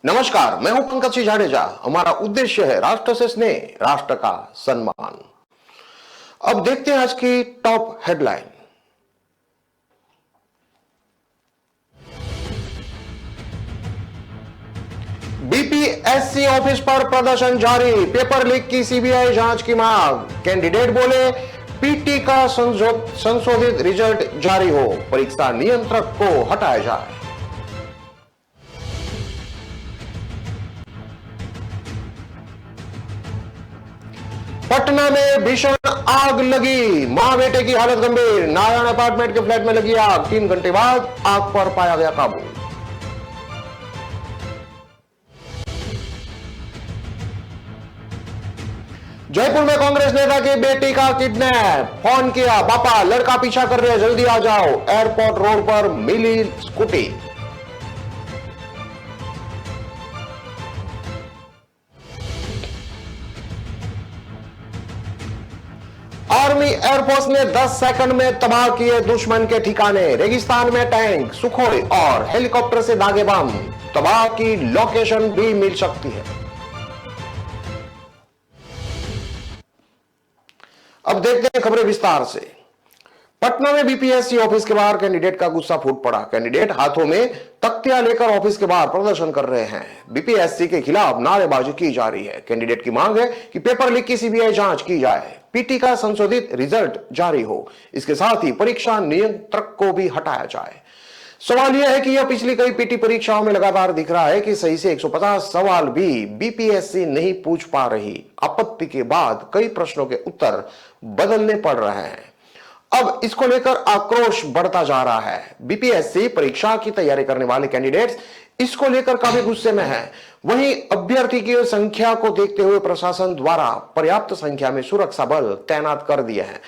नमस्कार, मैं हूं पंकज सिंह जाडेजा। हमारा उद्देश्य है राष्ट्र से स्नेह, राष्ट्र का सम्मान। अब देखते हैं आज की टॉप हेडलाइन। बीपीएससी ऑफिस पर प्रदर्शन जारी, पेपर लीक की सीबीआई जांच की मांग। कैंडिडेट बोले पीटी का संशोधित रिजल्ट जारी हो, परीक्षा नियंत्रक को हटाया जाए। पटना में भीषण आग लगी, मां बेटे की हालत गंभीर। नारायण अपार्टमेंट के फ्लैट में लगी आग, 3 घंटे बाद आग पर पाया गया काबू। जयपुर में कांग्रेस नेता की बेटी का किडनैप, फोन किया, पापा लड़का पीछा कर रहे हैं, जल्दी आ जाओ। एयरपोर्ट रोड पर मिली स्कूटी। आर्मी एयरफोर्स ने 10 सेकंड में तबाह किए दुश्मन के ठिकाने। रेगिस्तान में टैंक, सुखोई और हेलीकॉप्टर से दागे बम। तबाह की लोकेशन भी मिल सकती है। अब देखते हैं खबरें विस्तार से। पटना में बीपीएससी ऑफिस के बाहर कैंडिडेट का गुस्सा फूट पड़ा। कैंडिडेट हाथों में तख्तियां लेकर ऑफिस के बाहर प्रदर्शन कर रहे हैं। बीपीएससी के खिलाफ नारेबाजी की जा रही है। कैंडिडेट की मांग है कि पेपर लीक की सीबीआई जांच की जाए, पीटी का संशोधित रिजल्ट जारी हो, इसके साथ ही परीक्षा नियंत्रक को भी हटाया जाए। सवाल यह है कि यह पिछली कई पीटी परीक्षाओं में लगातार दिख रहा है कि सही से 150 सवाल भी बीपीएससी नहीं पूछ पा रही। आपत्ति के बाद कई प्रश्नों के उत्तर बदलने पड़ रहे हैं। अब इसको लेकर आक्रोश बढ़ता जा रहा है। बीपीएससी परीक्षा की तैयारी करने वाले कैंडिडेट्स इसको लेकर काफी गुस्से में हैं। वहीं अभ्यर्थी की संख्या को देखते हुए प्रशासन द्वारा पर्याप्त संख्या में सुरक्षा बल तैनात कर दिए हैं।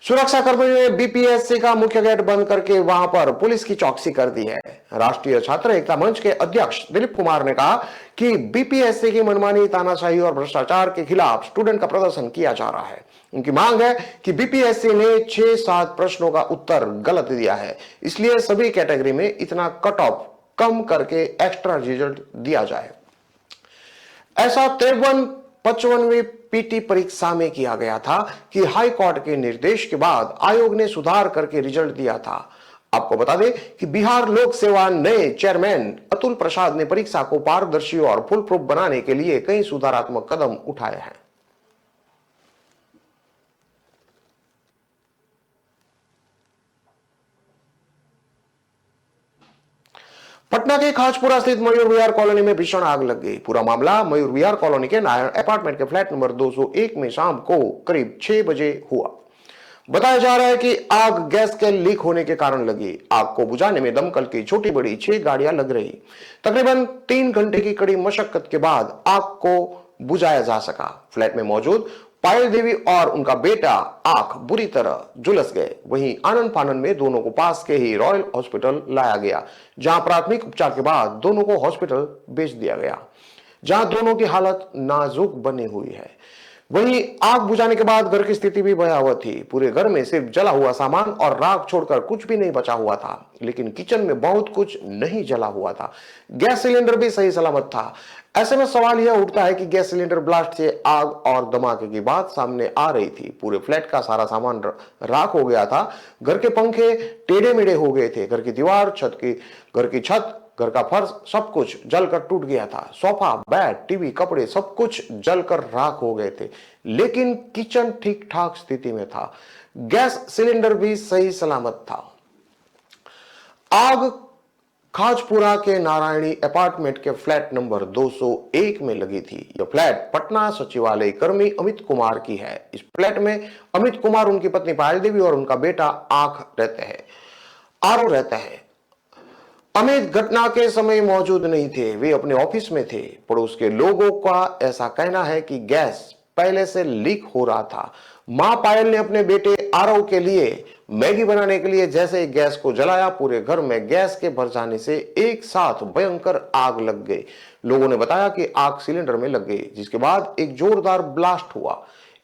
सुरक्षा कर्मियों ने बीपीएससी का मुख्य गेट बंद करके वहां पर पुलिस की चौकसी कर दी है। राष्ट्रीय छात्र एकता मंच के अध्यक्ष दिलीप कुमार ने कहा कि बीपीएससी की मनमानी, तानाशाही और भ्रष्टाचार के खिलाफ स्टूडेंट का प्रदर्शन किया जा रहा है। उनकी मांग है कि बीपीएससी ने 6-7 प्रश्नों का उत्तर गलत दिया है, इसलिए सभी कैटेगरी में इतना कट ऑफ कम करके एक्स्ट्रा रिजल्ट दिया जाए। ऐसा 53-55वीं पीटी परीक्षा में किया गया था कि हाई कोर्ट के निर्देश के बाद आयोग ने सुधार करके रिजल्ट दिया था। आपको बता दें कि बिहार लोक सेवा नए चेयरमैन अतुल प्रसाद ने परीक्षा को पारदर्शी और फुल प्रूफ बनाने के लिए कई सुधारात्मक कदम उठाए हैं। पटना के खाजपुरा स्थित मयूर विहार कॉलोनी में भीषण आग लग गई। पूरा मामला मयूर विहार कॉलोनी के नारायण अपार्टमेंट के फ्लैट नंबर 201 में शाम को करीब 6 बजे हुआ। बताया जा रहा है कि आग गैस के लीक होने के कारण लगी। आग को बुझाने में दमकल की छोटी बड़ी 6 गाड़ियां लग रही। तकरीबन 3 घंटे की कड़ी मशक्कत के बाद आग को बुझाया जा सका। फ्लैट में मौजूद पायल देवी और उनका बेटा आंख बुरी तरह झुलस गए। वहीं आनंद फानन में दोनों को पास के ही रॉयल हॉस्पिटल लाया गया, जहां प्राथमिक उपचार के बाद दोनों को हॉस्पिटल भेज दिया गया, जहां दोनों की हालत नाजुक बनी हुई है। वहीं आग बुझाने के बाद घर की स्थिति भी भयावह थी। पूरे घर में सिर्फ जला हुआ सामान और राख छोड़कर कुछ भी नहीं बचा हुआ था, लेकिन किचन में बहुत कुछ नहीं जला हुआ था। गैस सिलेंडर भी सही सलामत था। ऐसे में सवाल यह उठता है कि गैस सिलेंडर ब्लास्ट से आग और धमाके की बात सामने आ रही थी। पूरे फ्लैट का सारा सामान राख हो गया था। घर के पंखे टेढ़े मेढ़े हो गए थे। घर की दीवार, घर की छत, घर का फर्श, सब कुछ जलकर टूट गया था। सोफा, बेड, टीवी, कपड़े सब कुछ जलकर राख हो गए थे, लेकिन किचन ठीक ठाक स्थिति में था। गैस सिलेंडर भी सही सलामत था। आग खाजपुरा के नारायणी अपार्टमेंट के फ्लैट नंबर 201 में लगी थी। यह फ्लैट पटना सचिवालय कर्मी अमित कुमार की है। इस फ्लैट में अमित कुमार, उनकी पत्नी पायल देवी और उनका बेटा आंख रहते हैं। अमित घटना के समय मौजूद नहीं थे, वे अपने ऑफिस में थे। पड़ोस के लोगों का ऐसा कहना है कि गैस पहले से लीक हो रहा था। मां पायल ने अपने बेटे आरव के लिए मैगी बनाने के लिए जैसे ही गैस को जलाया, पूरे घर में गैस के भर जाने से एक साथ भयंकर आग लग गई। लोगों ने बताया कि आग सिलेंडर में लग गई, जिसके बाद एक जोरदार ब्लास्ट हुआ।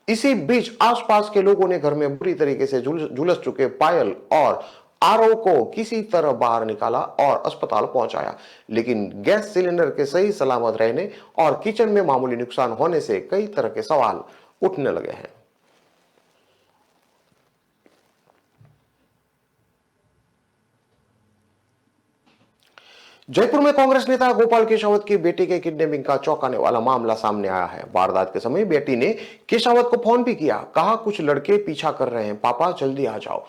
इसी बीच आसपास के लोगों ने घर में बुरी तरीके से झुलस चुके पायल और आरओ को किसी तरह बाहर निकाला और अस्पताल पहुंचाया, लेकिन गैस सिलेंडर के सही सलामत रहने और किचन में मामूली नुकसान होने से कई तरह के सवाल उठने लगे हैं। जयपुर में कांग्रेस नेता गोपाल केशावत की बेटी के किडनैपिंग का चौंकाने वाला मामला सामने आया है। वारदात के समय बेटी ने केशावत को फोन भी किया, कहा कुछ लड़के पीछा कर रहे हैं, पापा जल्दी आ जाओ।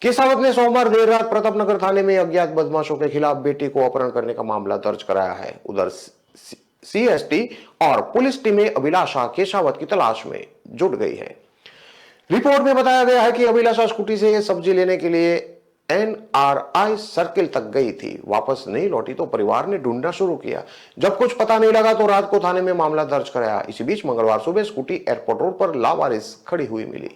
केसावत ने सोमवार देर रात प्रताप नगर थाने में अज्ञात बदमाशों के खिलाफ बेटी को अपहरण करने का मामला दर्ज कराया है। उधर सीएसटी और पुलिस टीमें अभिलाषा केशावत की तलाश में जुट गई है। रिपोर्ट में बताया गया है कि अभिलाषा स्कूटी से सब्जी लेने के लिए एनआरआई सर्किल तक गई थी। वापस नहीं लौटी तो परिवार ने ढूंढना शुरू किया। जब कुछ पता नहीं लगा तो रात को थाने में मामला दर्ज कराया। इसी बीच मंगलवार सुबह स्कूटी एयरपोर्ट रोड पर लावारिस खड़ी हुई मिली।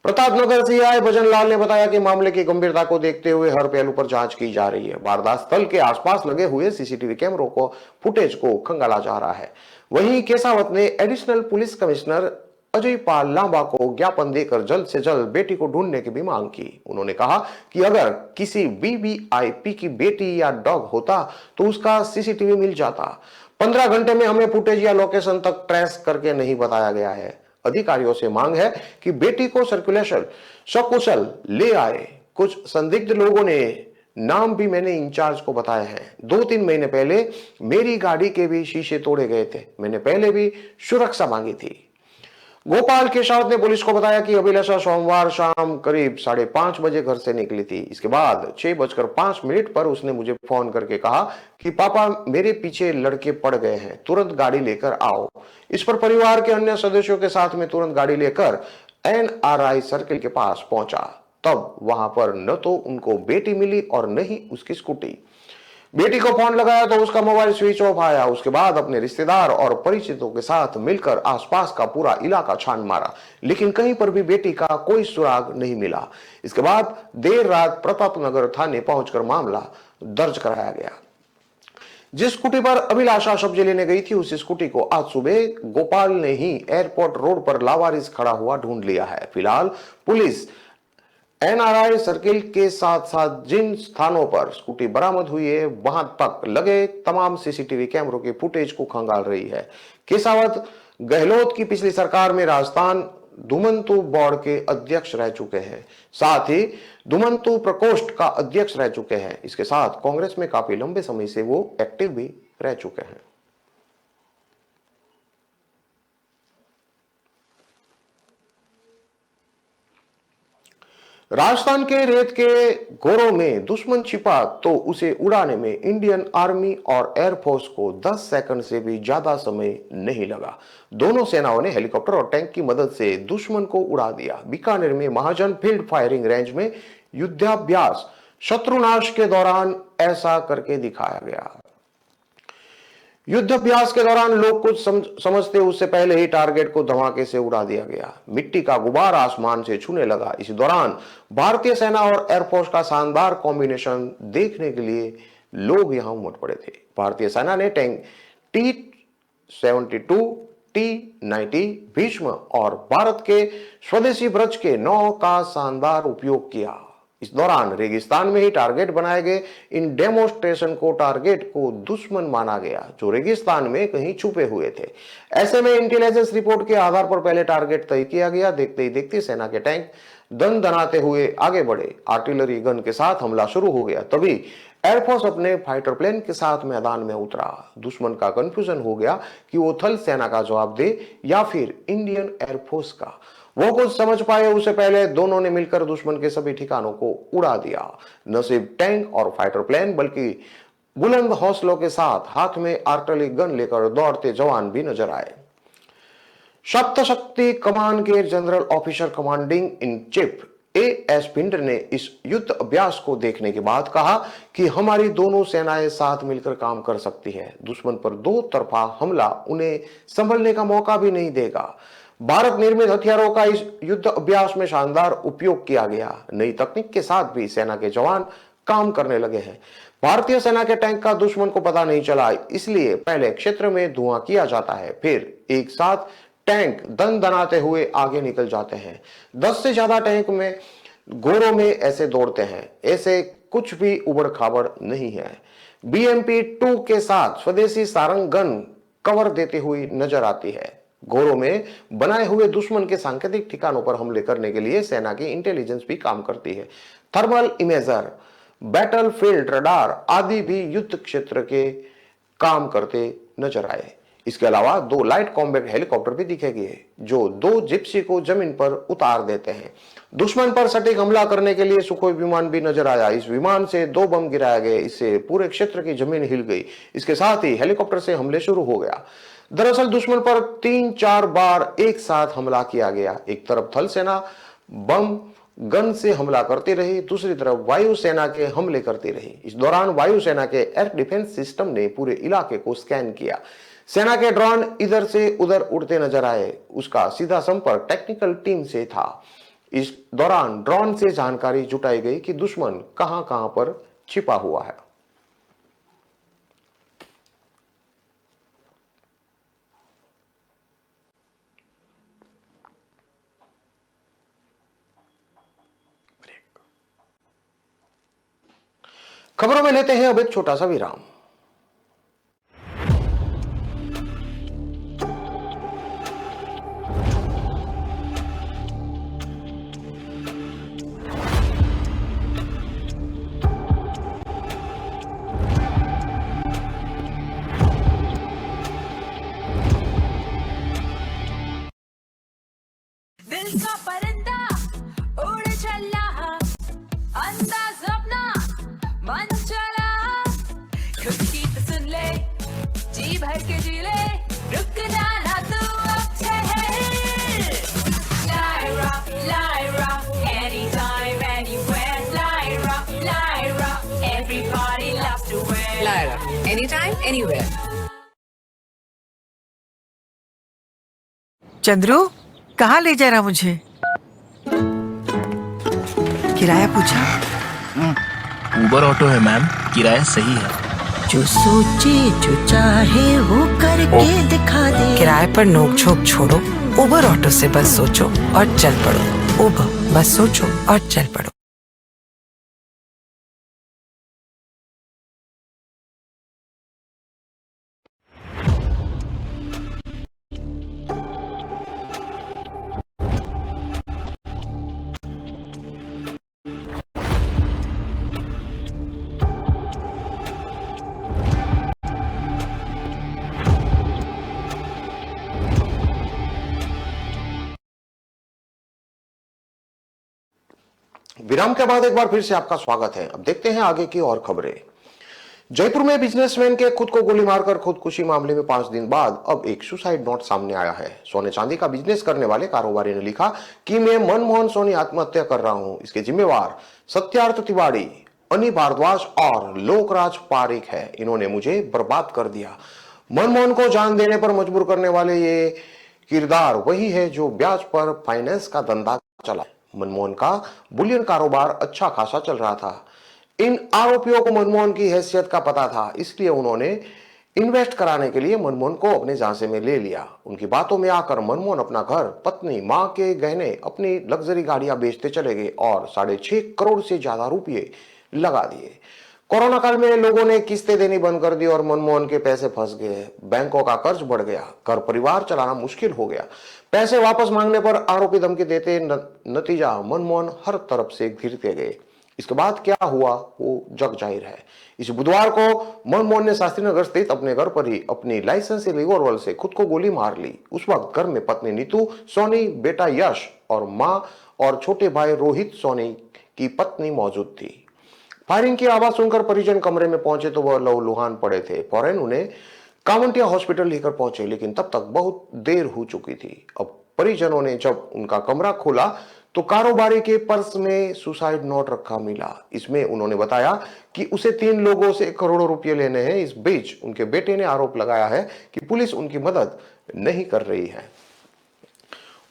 प्रतापनगर सीआई भजन लाल ने बताया कि मामले की गंभीरता को देखते हुए हर पहलू पर जांच की जा रही है। वारदात स्थल के आसपास लगे हुए सीसीटीवी कैमरों को फुटेज को खंगाला जा रहा है। वहीं केसावत ने additional police commissioner Ajay Pal Lamba को ज्ञापन देकर जल्द से जल्द बेटी को ढूंढने की भी मांग की। उन्होंने कहा कि अगर किसी वीवीआईपी की बेटी या डॉग होता तो उसका सीसीटीवी मिल जाता। 15 घंटे में हमें फुटेज या लोकेशन तक ट्रेस करके नहीं बताया गया है। अधिकारियों से मांग है कि बेटी को सर्कुलेशन सकुशल ले आए। कुछ संदिग्ध लोगों ने नाम भी मैंने इंचार्ज को बताए हैं। 2-3 महीने पहले मेरी गाड़ी के भी शीशे तोड़े गए थे। मैंने पहले भी सुरक्षा मांगी थी। गोपाल केशावत ने पुलिस को बताया कि अभिलाषा सोमवार शाम करीब 5:30 बजे घर से निकली थी। इसके बाद 6:05 पर उसने मुझे फोन करके कहा कि पापा मेरे पीछे लड़के पड़ गए हैं, तुरंत गाड़ी लेकर आओ। इस पर परिवार के अन्य सदस्यों के साथ में तुरंत गाड़ी लेकर एनआरआई सर्किल के पास पहुंचा। तब वहां पर न तो उनको बेटी मिली और न ही उसकी स्कूटी। बेटी को फोन लगाया तो उसका मोबाइल स्विच ऑफ आया। उसके बाद अपने रिश्तेदार और परिचितों के साथ मिलकर आसपास का पूरा इलाका छान मारा, लेकिन कहीं पर भी बेटी का कोई सुराग नहीं मिला। इसके बाद देर रात प्रतापनगर थाने पहुंचकर मामला दर्ज कराया गया। जिस स्कूटी पर अभिलाषा सब्जी लेने गई थी उस स्कूटी को आज सुबह गोपाल ने ही एयरपोर्ट रोड पर लावारिस खड़ा हुआ ढूंढ लिया है। फिलहाल पुलिस एनआरआई सर्किल के साथ साथ जिन स्थानों पर स्कूटी बरामद हुई है वहां तक लगे तमाम सीसीटीवी कैमरों के फुटेज को खंगाल रही है। केसावत गहलोत की पिछली सरकार में राजस्थान धुमंतु बोर्ड के अध्यक्ष रह चुके हैं, साथ ही धुमंतु प्रकोष्ठ का अध्यक्ष रह चुके हैं। इसके साथ कांग्रेस में काफी लंबे समय से वो एक्टिव भी रह चुके हैं। राजस्थान के रेत के गोरों में दुश्मन छिपा तो उसे उड़ाने में इंडियन आर्मी और एयरफोर्स को 10 सेकंड से भी ज्यादा समय नहीं लगा। दोनों सेनाओं ने हेलीकॉप्टर और टैंक की मदद से दुश्मन को उड़ा दिया। बीकानेर में महाजन फील्ड फायरिंग रेंज में युद्धाभ्यास शत्रुनाश के दौरान ऐसा करके दिखाया गया। युद्धाभ्यास के दौरान लोग कुछ समझते उससे पहले ही टारगेट को धमाके से उड़ा दिया गया। मिट्टी का गुबार आसमान से छूने लगा। इसी दौरान भारतीय सेना और एयरफोर्स का शानदार कॉम्बिनेशन देखने के लिए लोग यहां उमड़ पड़े थे। भारतीय सेना ने टैंक T-72, T-90 भीष्म और भारत के स्वदेशी ब्रज के 9 का शानदार उपयोग किया। इस दौरान रेगिस्तान में ही टारगेट बनाए गए इन डेमोन्स्ट्रेशन को टारगेट को दुश्मन माना गया जो रेगिस्तान में कहीं छुपे हुए थे। ऐसे में इंटेलिजेंस रिपोर्ट के आधार पर पहले टारगेट तय किया गया। देखते ही देखते सेना के टैंक दन दनाते हुए आगे बढ़े। आर्टिलरी गन के साथ हमला शुरू हो गया। तभी एयरफोर्स अपने फाइटर प्लेन के साथ मैदान में उतरा। दुश्मन का कंफ्यूजन हो गया कि वो थल सेना का जवाब दे या फिर इंडियन एयरफोर्स का। वो कुछ समझ पाए उससे पहले दोनों ने मिलकर दुश्मन के सभी ठिकानों को उड़ा दिया। न सिर्फ टैंक और फाइटर प्लेन बल्कि बुलंद हौसलों के साथ हाथ में आर्टिलरी गन लेकर दौड़ते जवान भी नजर आए। सप्त शक्ति कमान के general officer commanding in chief as Pindar ने इस युद्ध अभ्यास को देखने के बाद कहा कि हमारी दोनों सेनाएं साथ मिलकर काम कर सकती है। दुश्मन पर दो तरफा हमला उन्हें संभलने का मौका भी नहीं देगा। भारत निर्मित हथियारों का इस युद्ध अभ्यास में शानदार उपयोग किया गया। नई तकनीक के साथ भी सेना के जवान काम करने लगे हैं। भारतीय सेना के टैंक का दुश्मन को पता नहीं चला, इसलिए पहले क्षेत्र में धुआं किया जाता है, फिर एक साथ टैंक दन दनाते हुए आगे निकल जाते हैं। 10 से ज्यादा टैंक में गोरों में ऐसे दौड़ते हैं, ऐसे कुछ भी उबड़ खाबड़ नहीं है। BMP-2 के साथ स्वदेशी सारंग गन कवर देती हुई नजर आती है। गोरों में बनाए हुए दुश्मन के सांकेतिक ठिकानों पर हमले करने के लिए सेना की इंटेलिजेंस भी काम करती है। थर्मल इमेजर, बैटलफील्ड रडार आदि भी युद्ध क्षेत्र के काम करते नजर आए। इसके अलावा 2 लाइट कॉम्बैट हेलीकॉप्टर भी दिखेंगे जो 2 जिप्सी को जमीन पर उतार देते हैं। दुश्मन पर सटीक हमला करने के लिए सुखोई विमान भी नजर आया। इस विमान से 2 बम गिराए गए, इससे पूरे क्षेत्र की जमीन हिल गई। इसके साथ ही हेलीकॉप्टर से हमले शुरू हो गया। दरअसल दुश्मन पर 3-4 बार एक साथ हमला किया गया। एक तरफ थल सेना बम गन से हमला करती रही, दूसरी तरफ वायुसेना के हमले करती रही। इस दौरान वायुसेना के एयर डिफेंस सिस्टम ने पूरे इलाके को स्कैन किया। सेना के ड्रोन इधर से उधर उड़ते नजर आए। उसका सीधा संपर्क टेक्निकल टीम से था। इस दौरान ड्रोन से जानकारी जुटाई गई कि दुश्मन कहां कहां पर छिपा हुआ है। खबरों में लेते हैं अब एक छोटा सा विराम। दिल का परिंदा उड़ चला, अंदाज अपना मन चला, खुद की तो सुन ले, जी भर के जी ले, रुक जाना तू अब ठहर। Lyra, anytime, anywhere. Lyra, everybody loves to wear. Lyra, anytime, anywhere. Chandru, कहाँ ले जा रहा मुझे? किराया पूछा? उबर ऑटो है मैम, किराया सही है। जो सोचे जो चाहे वो करके दिखा दे। किराए पर नोक झोंक छोड़ो, उबर ऑटो से बस सोचो और चल पड़ो। उबर, बस सोचो और चल पड़ो। विराम के बाद एक बार फिर से आपका स्वागत है। अब देखते हैं आगे की और खबरें। जयपुर में बिजनेसमैन के खुद को गोली मारकर खुदकुशी मामले में 5 दिन बाद अब एक सुसाइड नोट सामने आया है। सोने चांदी का बिजनेस करने वाले कारोबारी ने लिखा कि मैं मनमोहन सोनी आत्महत्या कर रहा हूं। इसके जिम्मेवार सत्यार्थ तिवारी, अनी भारद्वाज और लोकराज पारिक है। इन्होंने मुझे बर्बाद कर दिया। मनमोहन को जान देने पर मजबूर करने वाले ये किरदार वही है जो ब्याज पर फाइनेंस का धंधा चला। मनमोहन का बुलियन कारोबार अच्छा खासा चल रहा था। इन आरोपियों को मनमोहन की हैसियत का पता था, इसलिए उन्होंने इन्वेस्ट कराने के लिए मनमोहन को अपने झांसे में ले लिया। उनकी बातों में आकर मनमोहन अपना घर, पत्नी, मां के गहने, अपनी लग्जरी गाड़ियां बेचते चले गए और 6.5 करोड़ से ज्यादा रुपये लगा दिए। कोरोना काल में लोगों ने किस्तें देनी बंद कर दी और मनमोहन के पैसे फंस गए। बैंकों का कर्ज बढ़ गया, घर परिवार चलाना मुश्किल हो गया। पैसे वापस मांगने पर आरोपी धमकी देते, नतीजा मनमोहन हर तरफ से घिरते गए। इसके बाद क्या हुआ वो जग जाहिर है। इस बुधवार को मनमोहन ने शास्त्रीनगर स्थित अपने घर पर ही अपनी लाइसेंसी रिवॉल्वर से खुद को गोली मार ली। उस वक्त घर में पत्नी नीतू सोनी, बेटा यश और मां और छोटे भाई रोहित सोनी की पत्नी मौजूद थी। फायरिंग की आवाज सुनकर परिजन कमरे में पहुंचे तो वह लहूलुहान पड़े थे। फौरन उन्हें कांवटिया हॉस्पिटल लेकर पहुंचे, लेकिन तब तक बहुत देर हो चुकी थी। अब परिजनों ने जब उनका कमरा खोला तो कारोबारी के पर्स में सुसाइड नोट रखा मिला। इसमें उन्होंने बताया कि उसे 3 लोगों से करोड़ों रुपए लेने हैं। इस बीच उनके बेटे ने आरोप लगाया है कि पुलिस उनकी मदद नहीं कर रही है।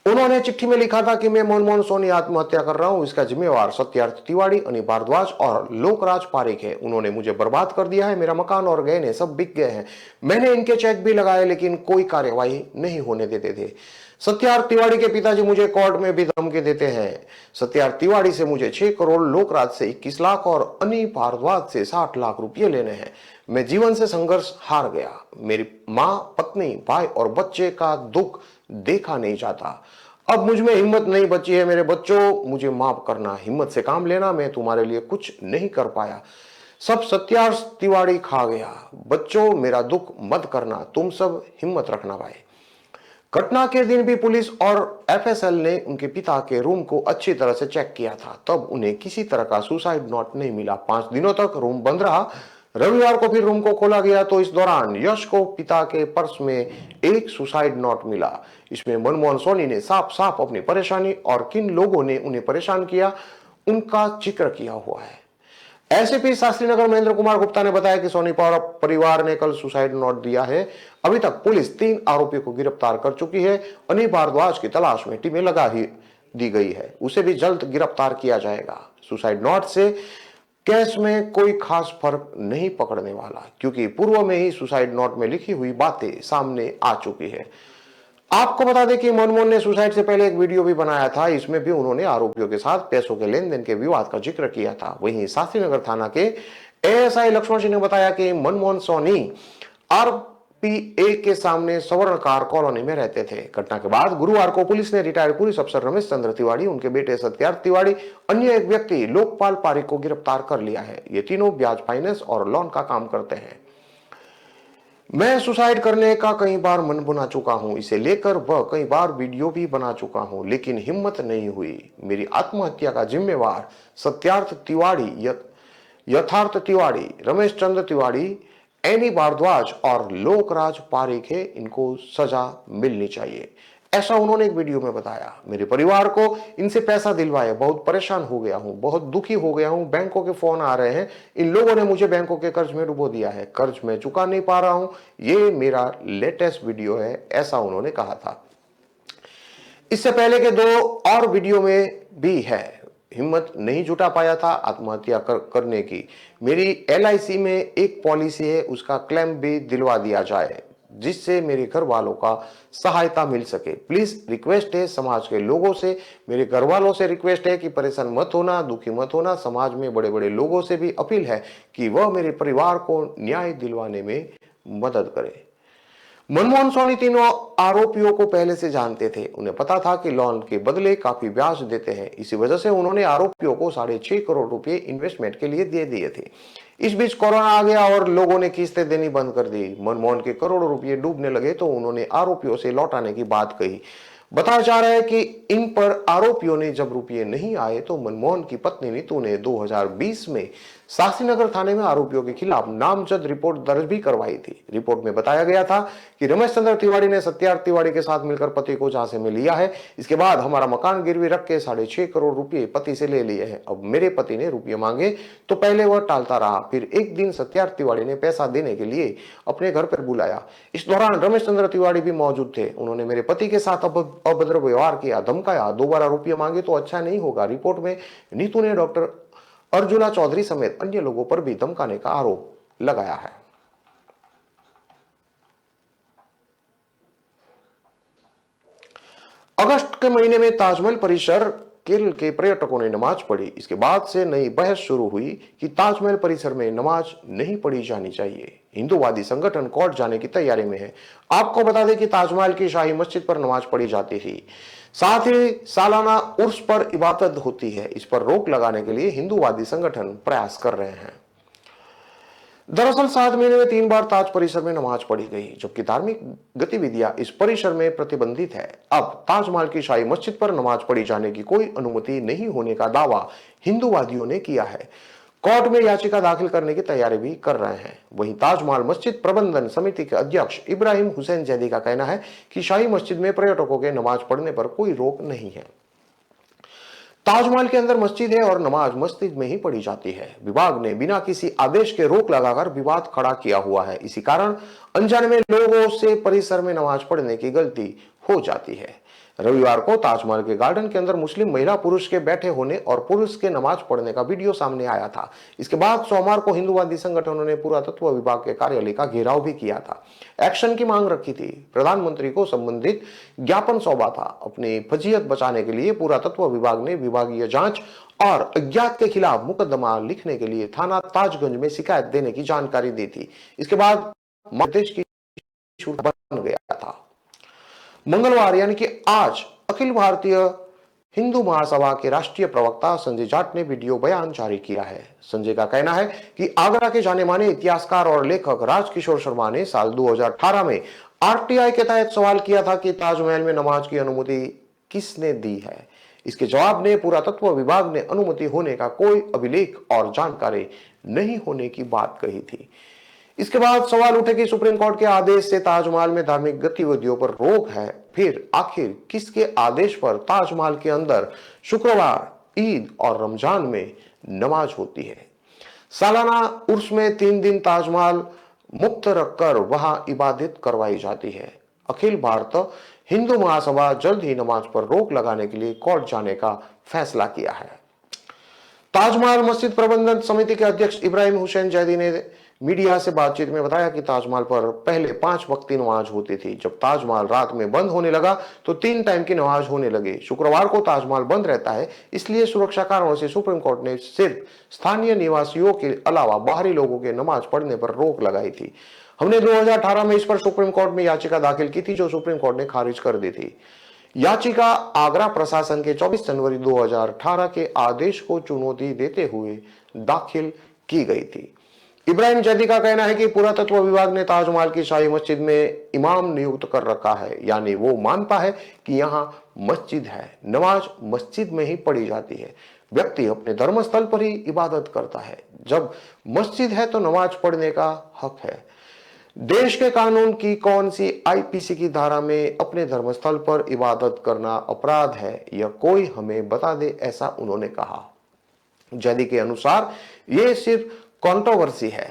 उन्होंने चिट्ठी में लिखा था कि मैं मनमोहन सोनी आत्महत्या कर रहा हूं। इसका जिम्मेवार सत्यार्थ तिवारी, अनी भारद्वाज और लोकराज पारिक है। उन्होंने मुझे बर्बाद कर दिया है। मेरा मकान और गहने सब बिक गए हैं। मैंने इनके चेक भी लगाए, लेकिन कोई कार्यवाही नहीं होने देते थे। सत्यार्थ तिवारी के पिताजी मुझे कोर्ट में भी धमकी देते हैं। सत्यार्थ तिवारी से मुझे 6 करोड़, लोकराज से 21 लाख और अनी भारद्वाज से 60 लाख रुपये लेने हैं। मैं जीवन से संघर्ष हार गया। मेरी माँ, पत्नी, भाई और बच्चे का दुख देखा नहीं जाता। अब मुझ में हिम्मत नहीं बची है। मेरे बच्चों, मुझे माफ करना, हिम्मत से काम लेना। मैं तुम्हारे लिए कुछ नहीं कर पाया। सब सत्यार्थ तिवारी खा गया। बच्चों, मेरा दुख मत करना, तुम सब हिम्मत रखना भाई। घटना के दिन भी पुलिस और एफएसएल ने उनके पिता के रूम को अच्छी तरह से चेक किया था, तब उन्हें किसी तरह का सुसाइड नोट नहीं मिला। 5 दिनों तक रूम बंद रहा। रविवार को फिर रूम को खोला गया तो इस दौरान यश को पिता के पर्स में एक सुसाइड नोट मिला। इसमें मनमोहन सोनी ने साफ साफ अपनी परेशानी और किन लोगों ने उन्हें परेशान किया उनका जिक्र किया हुआ है। एसपी शास्त्री नगर महेंद्र कुमार गुप्ता ने बताया कि सोनी परिवार ने कल सुसाइड नोट दिया है। अभी तक पुलिस 3 आरोपियों को गिरफ्तार कर चुकी है। अनी भारद्वाज की तलाश में टीमें लगा ही दी गई है, उसे भी जल्द गिरफ्तार किया जाएगा। सुसाइड नोट से केस में कोई खास फर्क नहीं पकड़ने वाला, क्योंकि पूर्व में ही सुसाइड नोट में लिखी हुई बातें सामने आ चुकी है। आपको बता दें कि मनमोहन ने सुसाइड से पहले एक वीडियो भी बनाया था। इसमें भी उन्होंने आरोपियों के साथ पैसों के लेन देन के विवाद का जिक्र किया था। वहीं शास्त्रीनगर थाना के एएसआई लक्ष्मण सिंह ने बताया कि मनमोहन सोनी आरपीए के सामने स्वर्णकार कॉलोनी में रहते थे। घटना के बाद गुरुवार को पुलिस ने रिटायर्ड पुलिस अफसर रमेश चंद्र तिवारी, उनके बेटे सत्यार्थ तिवारी, अन्य एक व्यक्ति लोकपाल पारिक को गिरफ्तार कर लिया है। ये तीनों ब्याज फाइनेंस और लोन का काम करते हैं। मैं सुसाइड करने का कई बार मन बना चुका हूं, इसे लेकर वह कई बार वीडियो भी बना चुका हूं, लेकिन हिम्मत नहीं हुई। मेरी आत्महत्या का जिम्मेवार सत्यार्थ तिवारी, यथार्थ तिवारी, रमेश चंद्र तिवारी, एनी भारद्वाज और लोकराज पारिक है। इनको सजा मिलनी चाहिए, ऐसा उन्होंने एक वीडियो में बताया। मेरे परिवार को इनसे पैसा दिलवाया, बहुत परेशान हो गया हूं, बहुत दुखी हो गया हूं। बैंकों के फोन आ रहे हैं। इन लोगों ने मुझे बैंकों के कर्ज में डुबो दिया है। कर्ज मैं चुका नहीं पा रहा हूं। ये मेरा लेटेस्ट वीडियो है, ऐसा उन्होंने कहा था। इससे पहले के 2 और वीडियो में भी है। हिम्मत नहीं जुटा पाया था आत्महत्या करने की। मेरी LIC में एक पॉलिसी है, उसका क्लेम भी दिलवा दिया जाए, जिससे मेरे घर वालों का सहायता मिल सके। प्लीज रिक्वेस्ट है समाज के लोगों से, मेरे घर वालों से रिक्वेस्ट है कि परेशान मत होना, दुखी मत होना। समाज में बड़े बड़े लोगों से भी अपील है कि वह मेरे परिवार को न्याय दिलवाने में मदद करे। मनमोहन सोनी तीनों आरोपियों को पहले से जानते थे। उन्हें पता था कि लोन के बदले काफी ब्याज देते हैं। इसी वजह से उन्होंने आरोपियों को 6.5 करोड़ रुपए इन्वेस्टमेंट के लिए दे दिए थे। इस बीच कोरोना आ गया और लोगों ने किस्तें देनी बंद कर दी। मनमोहन के करोड़ों रुपए डूबने लगे तो उन्होंने आरोपियों से लौटाने की बात कही। बताया जा रहा है कि इन पर आरोपियों ने जब रुपये नहीं आए तो मनमोहन की पत्नी नीतू ने 2020 में शास्त्रीनगर थाने में आरोपियों के खिलाफ नामजद रिपोर्ट दर्ज भी करवाई थी। रिपोर्ट में बताया गया था कि रमेश चंद्र तिवारी ने सत्यार्थ तिवारी के साथ मिलकर पति को झांसे में लिया है। इसके बाद हमारा मकान गिरवी रख के 6.5 करोड़ रुपए पति से ले लिए हैं। अब मेरे पति ने रुपये मांगे तो पहले वह टालता रहा, फिर एक दिन सत्यार्थ तिवारी ने पैसा देने के लिए अपने घर पर बुलाया। इस दौरान रमेश चंद्र तिवारी भी मौजूद थे। उन्होंने मेरे पति के साथ अभद्र व्यवहार किया, धमकाया, दोबारा रुपये मांगे तो अच्छा नहीं होगा। रिपोर्ट में नीतू ने डॉक्टर अर्जुना चौधरी समेत अन्य लोगों पर भी धमकाने का आरोप लगाया है। अगस्त के महीने में ताजमहल परिसर केरल के पर्यटकों ने नमाज पढ़ी। इसके बाद से नई बहस शुरू हुई कि ताजमहल परिसर में नमाज नहीं पढ़ी जानी चाहिए। हिंदूवादी संगठन कोर्ट जाने की तैयारी में है। आपको बता दें कि ताजमहल की शाही मस्जिद पर नमाज पढ़ी जाती थी, साथ ही सालाना उर्स पर इबादत होती है। इस पर रोक लगाने के लिए हिंदूवादी संगठन प्रयास कर रहे हैं। दरअसल 7 महीने में 3 बार ताज परिसर में नमाज पढ़ी गई, जबकि धार्मिक गतिविधियां इस परिसर में प्रतिबंधित है। अब ताजमहल की शाही मस्जिद पर नमाज पढ़ी जाने की कोई अनुमति नहीं होने का दावा हिंदूवादियों ने किया है। कोर्ट में याचिका दाखिल करने की तैयारी भी कर रहे हैं। वहीं ताजमहल मस्जिद प्रबंधन समिति के अध्यक्ष इब्राहिम हुसैन जैदी का कहना है कि शाही मस्जिद में पर्यटकों के नमाज पढ़ने पर कोई रोक नहीं है। ताजमहल के अंदर मस्जिद है और नमाज मस्जिद में ही पढ़ी जाती है। विभाग ने बिना किसी आदेश के रोक लगाकर विवाद खड़ा किया हुआ है। इसी कारण अनजाने में लोगों से परिसर में नमाज पढ़ने की गलती हो जाती है। रविवार को ताजमहल के गार्डन के अंदर मुस्लिम महिला पुरुष के बैठे होने और पुरुष के नमाज पढ़ने का वीडियो सामने आया था। इसके बाद सोमवार को हिंदूवादी संगठनों ने पुरातत्व विभाग के कार्यालय का घेराव भी किया था, एक्शन की मांग रखी थी। प्रधानमंत्री को संबंधित ज्ञापन सौंपा था। अपनी फजीयत बचाने के लिए पुरातत्व विभाग ने विभागीय जांच और अज्ञात के खिलाफ मुकदमा लिखने के लिए थाना ताजगंज में शिकायत देने की जानकारी दी थी। इसके बाद देश की बन गया था। मंगलवार यानी कि आज अखिल भारतीय हिंदू महासभा के राष्ट्रीय प्रवक्ता संजय जाट ने वीडियो बयान जारी किया है। संजय का कहना है कि आगरा के जाने माने इतिहासकार और लेखक राजकिशोर शर्मा ने साल 2018 में आरटीआई के तहत सवाल किया था कि ताजमहल में नमाज की अनुमति किसने दी है। इसके जवाब में पुरातत्व विभाग ने अनुमति होने का कोई अभिलेख और जानकारी नहीं होने की बात कही थी। इसके बाद सवाल उठे कि सुप्रीम कोर्ट के आदेश से ताजमहल में धार्मिक गतिविधियों पर रोक है, फिर आखिर किसके आदेश पर ताजमहल के अंदर शुक्रवार, ईद और रमजान में नमाज होती है। सालाना उर्स में 3 दिन ताजमहल मुक्त रखकर वहां इबादत करवाई जाती है। अखिल भारत हिंदू महासभा जल्द ही नमाज पर रोक लगाने के लिए कोर्ट जाने का फैसला किया है। ताजमहल मस्जिद प्रबंधन समिति के अध्यक्ष इब्राहिम हुसैन जैदी ने मीडिया से बातचीत में बताया कि ताजमहल पर पहले 5 वक्त की नमाज होती थी। जब ताजमहल रात में बंद होने लगा तो 3 टाइम की नमाज होने लगे। शुक्रवार को ताजमहल बंद रहता है, इसलिए सुरक्षा कारणों से सुप्रीम कोर्ट ने सिर्फ स्थानीय निवासियों के अलावा बाहरी लोगों के नमाज पढ़ने पर रोक लगाई थी। हमने 2018 में इस पर सुप्रीम कोर्ट में याचिका दाखिल की थी, जो सुप्रीम कोर्ट ने खारिज कर दी थी। याचिका आगरा प्रशासन के 24 जनवरी 2018 के आदेश को चुनौती देते हुए दाखिल की गई थी। इब्राहिम जैदी का कहना है कि पुरातत्व विभाग ने ताजमहल की शाही मस्जिद में इमाम नियुक्त कर रखा है, यानी वो मानता है कि यहाँ मस्जिद है, नमाज मस्जिद में ही पढ़ी जाती है। व्यक्ति अपने धर्मस्थल पर ही इबादत करता है। जब मस्जिद है तो नमाज पढ़ने का हक है। देश के कानून की कौन सी आईपीसी की धारा में अपने धर्मस्थल पर इबादत करना अपराध है, यह कोई हमें बता दे, ऐसा उन्होंने कहा। जैदी के अनुसार यह सिर्फ कंट्रोवर्सी है।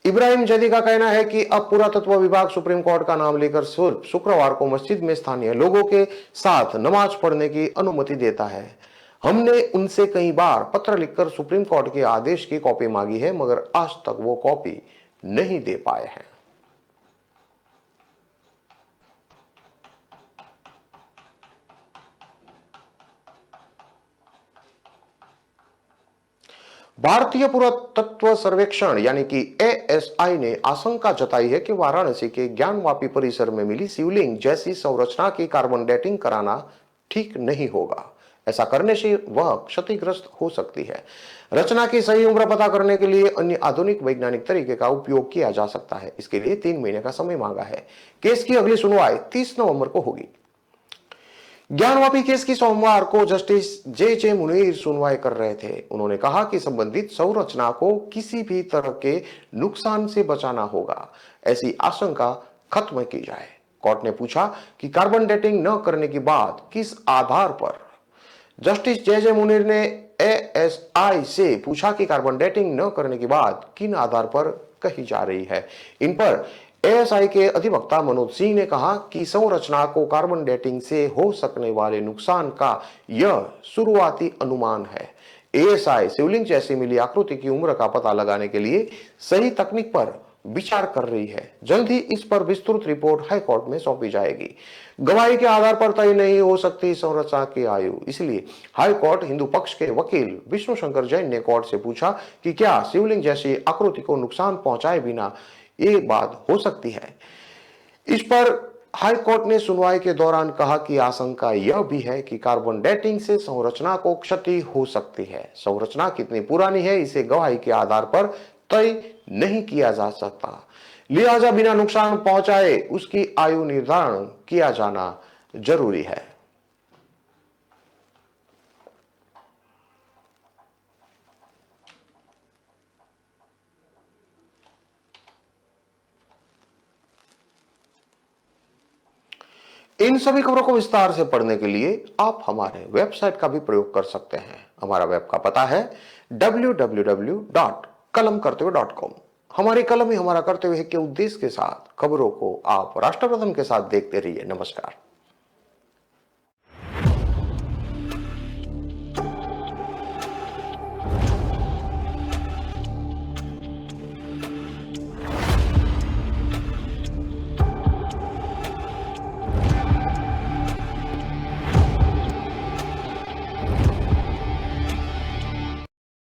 इब्राहिम जैदी का कहना है कि अब पुरातत्व विभाग सुप्रीम कोर्ट का नाम लेकर सिर्फ शुक्रवार को मस्जिद में स्थानीय लोगों के साथ नमाज पढ़ने की अनुमति देता है। हमने उनसे कई बार पत्र लिखकर सुप्रीम कोर्ट के आदेश की कॉपी मांगी है, मगर आज तक वो कॉपी नहीं दे पाए हैं। भारतीय पुरातत्व सर्वेक्षण यानी कि एएसआई ने आशंका जताई है कि वाराणसी के ज्ञानवापी परिसर में मिली शिवलिंग जैसी संरचना की कार्बन डेटिंग कराना ठीक नहीं होगा। ऐसा करने से वह क्षतिग्रस्त हो सकती है। रचना की सही उम्र पता करने के लिए अन्य आधुनिक वैज्ञानिक तरीके का उपयोग किया जा सकता है। इसके लिए 3 महीने का समय मांगा है। केस की अगली सुनवाई 30 नवंबर को होगी। ज्ञानवापी केस की सोमवार को जस्टिस जे मुनीर सुनवाई कर रहे थे। उन्होंने कहा कि संबंधित संरचना को किसी भी तरह के नुकसान से बचाना होगा, ऐसी आशंका खत्म की जाए। कोर्ट ने पूछा कि कार्बन डेटिंग न करने की बात किस आधार पर। जस्टिस जे मुनीर ने एएसआई से पूछा कि कार्बन डेटिंग न करने की बात किन आधार पर कही जा रही है। इन पर एएसआई के अधिवक्ता मनोज सिंह ने कहा कि संरचना को कार्बन डेटिंग से हो सकने वाले नुकसान का यह शुरुआती अनुमान है। एएसआई शिवलिंग जैसी मिली आकृति की उम्र का पता लगाने के लिए सही तकनीक पर विचार कर रही है। जल्द ही इस पर विस्तृत रिपोर्ट हाईकोर्ट में सौंपी जाएगी। गवाही के आधार पर तय नहीं हो सकती संरचना की आयु, इसलिए हाईकोर्ट हिंदू पक्ष के वकील विष्णु शंकर जैन ने कोर्ट से पूछा कि क्या शिवलिंग जैसी आकृति को नुकसान पहुंचाए बिना ये बात हो सकती है। इस पर हाईकोर्ट ने सुनवाई के दौरान कहा कि आशंका यह भी है कि कार्बन डेटिंग से संरचना को क्षति हो सकती है। संरचना कितनी पुरानी है इसे गवाही के आधार पर तय नहीं किया जा सकता, लिहाजा बिना नुकसान पहुंचाए उसकी आयु निर्धारण किया जाना जरूरी है। इन सभी खबरों को विस्तार से पढ़ने के लिए आप हमारे वेबसाइट का भी प्रयोग कर सकते हैं। हमारा वेब का पता है www.kalamkartavya.com। हमारी कलम ही हमारा कर्तव्य है के उद्देश्य के साथ खबरों को आप राष्ट्र प्रथम के साथ देखते रहिए। नमस्कार।